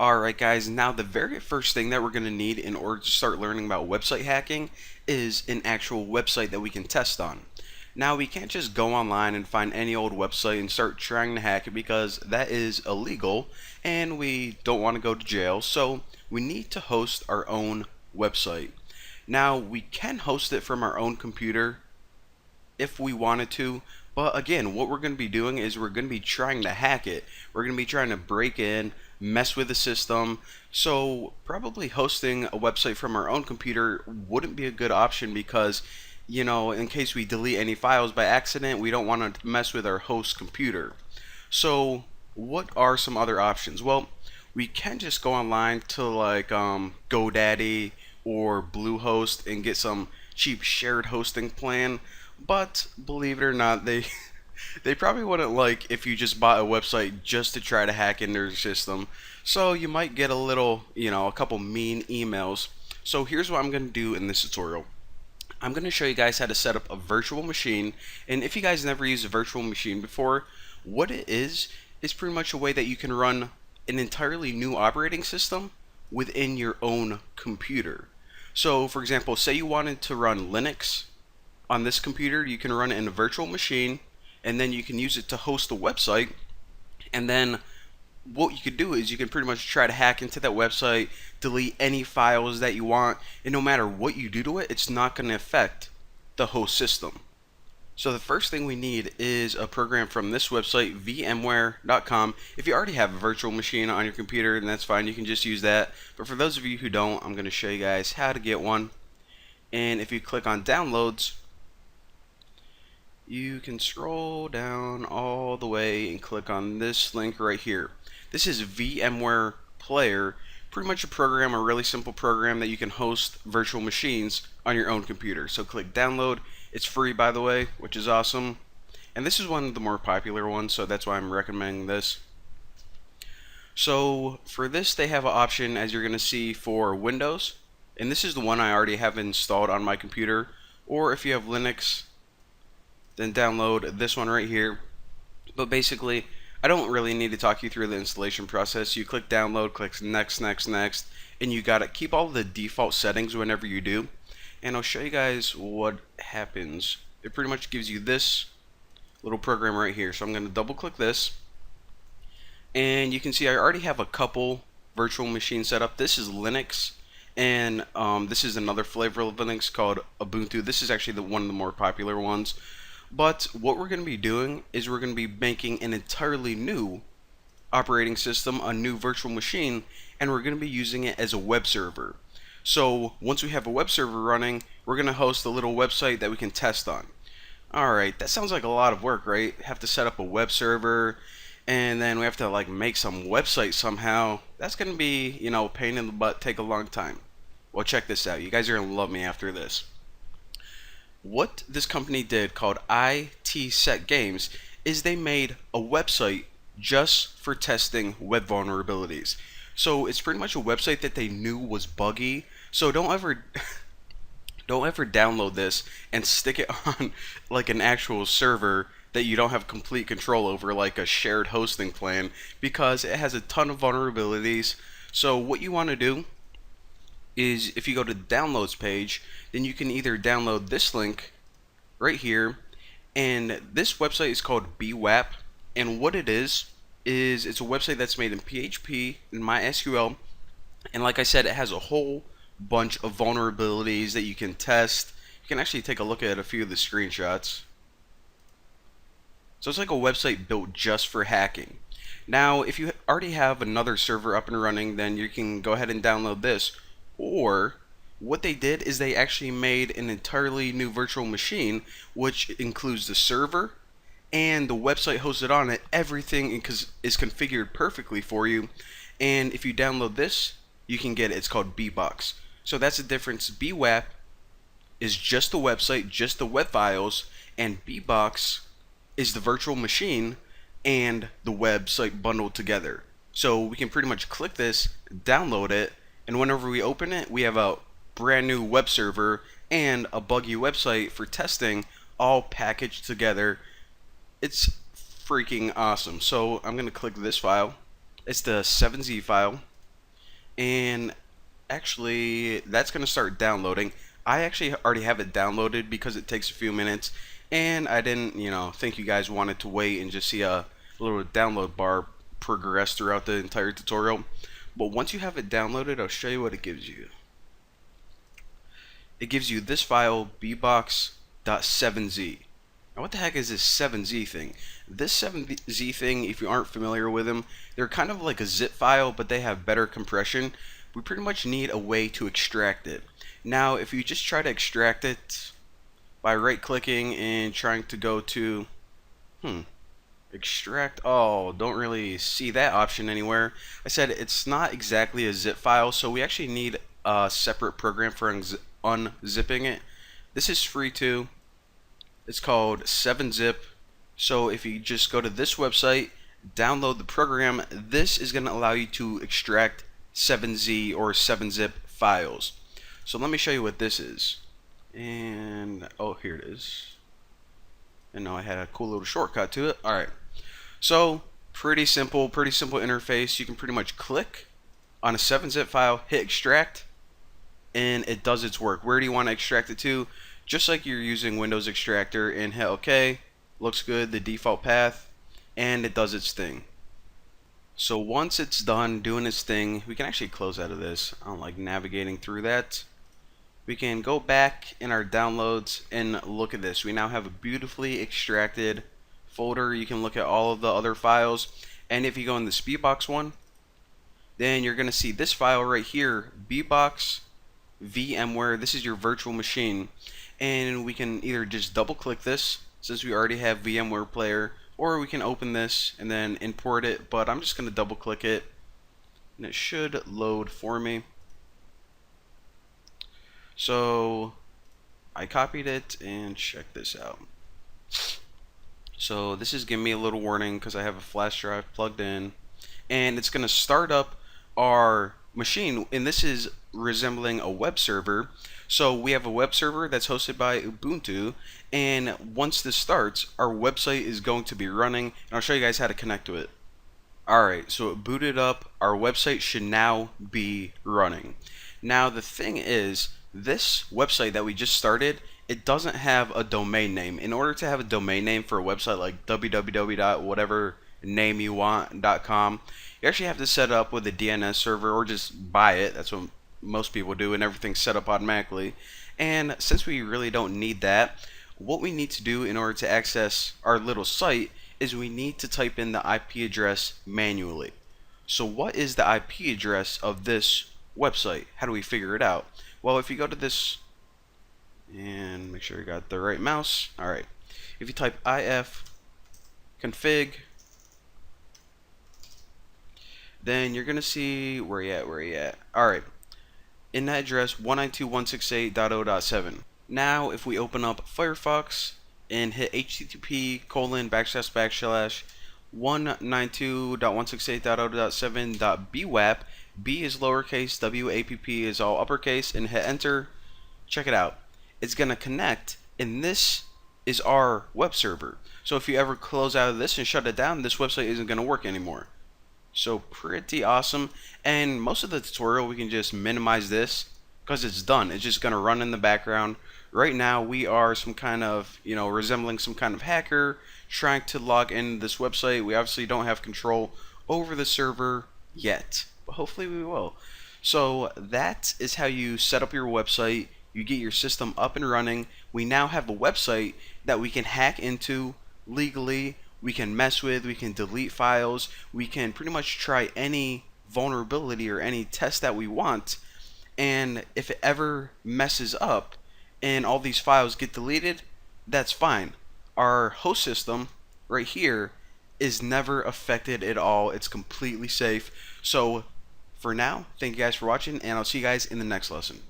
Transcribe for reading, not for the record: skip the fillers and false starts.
Alright guys, now the very first thing that we're going to need in order to start learning about website hacking is an actual website that we can test on. Now we can't just go online and find any old website and start trying to hack it because that is illegal and we don't want to go to jail, so we need to host our own website. Now we can host it from our own computer if we wanted to. But again, what we're going to be doing is we're going to be trying to hack it. We're going to be trying to break in, mess with the system. So probably hosting a website from our own computer wouldn't be a good option because, in case we delete any files by accident, we don't want to mess with our host computer. So what are some other options? Well, we can just go online to like GoDaddy or Bluehost and get some cheap shared hosting plan. But believe it or not, they they probably wouldn't like if you just bought a website just to try to hack into their system. So you might get a little, a couple mean emails. So here's what I'm going to do in this tutorial. I'm going to show you guys how to set up a virtual machine. And if you guys never used a virtual machine before, what it is pretty much a way that you can run an entirely new operating system within your own computer. So for example, say you wanted to run Linux on this computer, you can run it in a virtual machine and then you can use it to host a website. And then what you could do is you can pretty much try to hack into that website, delete any files that you want, and no matter what you do to it, it's not going to affect the host system. So the first thing we need is a program from this website, vmware.com. If you already have a virtual machine on your computer, then that's fine, you can just use that. But for those of you who don't, I'm going to show you guys how to get one. And if you click on downloads, you can scroll down all the way and click on this link right here. This is VMware Player, pretty much a really simple program that you can host virtual machines on your own computer. So click download. It's free, by the way, which is awesome. And this is one of the more popular ones, so that's why I'm recommending this. So for this, they have an option, as you're going to see, for Windows. And this is the one I already have installed on my computer. Or if you have Linux, then download this one right here. But basically, I don't really need to talk you through the installation process. You click download, click next, and you got to keep all the default settings whenever you do. And I'll show you guys what happens. It pretty much gives you this little program right here. So I'm going to double click this. And you can see I already have a couple virtual machines set up. This is Linux. And this is another flavor of Linux called Ubuntu. This is actually one of the more popular ones. But what we're going to be doing is we're going to be making an entirely new operating system, a new virtual machine, and we're going to be using it as a web server. So once we have a web server running, we're going to host a little website that we can test on. Alright, that sounds like a lot of work, right? Have to set up a web server, and then we have to make some website somehow. That's going to be, a pain in the butt, take a long time. Well, check this out. You guys are going to love me after this. What this company did called IT Set Games is they made a website just for testing web vulnerabilities. So it's pretty much a website that they knew was buggy. So don't ever download this and stick it on like an actual server that you don't have complete control over, like a shared hosting plan, because it has a ton of vulnerabilities. So what you want to do is if you go to the downloads page, then you can either download this link right here, and this website is called BWAP, and what it is it's a website that's made in PHP and MySQL, and like I said, it has a whole bunch of vulnerabilities that you can test. You can actually take a look at a few of the screenshots. So it's like a website built just for hacking. Now, if you already have another server up and running, then you can go ahead and download this. Or what they did is they actually made an entirely new virtual machine, which includes the server and the website hosted on it. Everything is configured perfectly for you. And if you download this, you can get it. It's called Bbox. So that's the difference. BWAP is just the website, just the web files, and Bbox is the virtual machine and the website bundled together. So we can pretty much click this, download it, and whenever we open it, we have a brand new web server and a buggy website for testing all packaged together. It's freaking awesome. So I'm going to click this file. It's the 7z file. and actually that's going to start downloading. I actually already have it downloaded because it takes a few minutes, and I didn't, think you guys wanted to wait and just see a little download bar progress throughout the entire tutorial. But once you have it downloaded, I'll show you what it gives you. It gives you this file, bbox.7z. Now what the heck is this 7z thing? This 7z thing, if you aren't familiar with them, they're kind of like a zip file, but they have better compression. We pretty much need a way to extract it. Now if you just try to extract it by right clicking and trying to go to extract, oh, don't really see that option anywhere. I said it's not exactly a zip file, so we actually need a separate program for unzipping it. This is free too. It's called 7zip. So if you just go to this website, download the program, this is going to allow you to extract 7z or 7zip files. So let me show you what this is. And oh, here it is. And now I had a cool little shortcut to it. Alright, so pretty simple interface. You can pretty much click on a 7zip file, hit extract, and it does its work. Where do you want to extract it to? Just like you're using Windows Extractor, and hit OK. Looks good, the default path, and it does its thing. So once it's done doing its thing, we can actually close out of this. I don't like navigating through that. We can go back in our downloads and look at this. We now have a beautifully extracted folder. You can look at all of the other files, and if you go in the Speedbox one, then you're going to see this file right here, bbox VMware. This is your virtual machine, and we can either just double click this since we already have VMware Player, or we can open this and then import it, but I'm just going to double click it and it should load for me. So I copied it, and check this out. So this is giving me a little warning because I have a flash drive plugged in, and it's going to start up our machine, and this is resembling a web server. So we have a web server that's hosted by Ubuntu, and once this starts, our website is going to be running, and I'll show you guys how to connect to it. Alright, so it booted up. Our website should now be running. Now the thing is, this website that we just started, it doesn't have a domain name. In order to have a domain name for a website like www.whatever-name-you-want.com, you actually have to set it up with a DNS server or just buy it. That's what most people do, and everything's set up automatically. And since we really don't need that, what we need to do in order to access our little site is we need to type in the IP address manually. So what is the IP address of this website? How do we figure it out? Well, if you go to this and make sure you got the right mouse. Alright, if you type ifconfig, then you're gonna see where you at. Alright, in that address 192.168.0.7. Now if we open up Firefox and hit http://192.168.0.7.bwap, B is lowercase, WAPP is all uppercase, and hit enter. Check it out. It's gonna connect, and this is our web server. So if you ever close out of this and shut it down, this website isn't gonna work anymore. So pretty awesome. And most of the tutorial we can just minimize this because it's done. It's just gonna run in the background. Right now we are some kind of, resembling some kind of hacker trying to log into this website. We obviously don't have control over the server yet, but hopefully we will. So that is how you set up your website. You get your system up and running. We now have a website that we can hack into legally. We can mess with, we can delete files, we can pretty much try any vulnerability or any test that we want, and if it ever messes up and all these files get deleted, that's fine. Our host system right here is never affected at all. It's completely safe. So for now, thank you guys for watching, and I'll see you guys in the next lesson.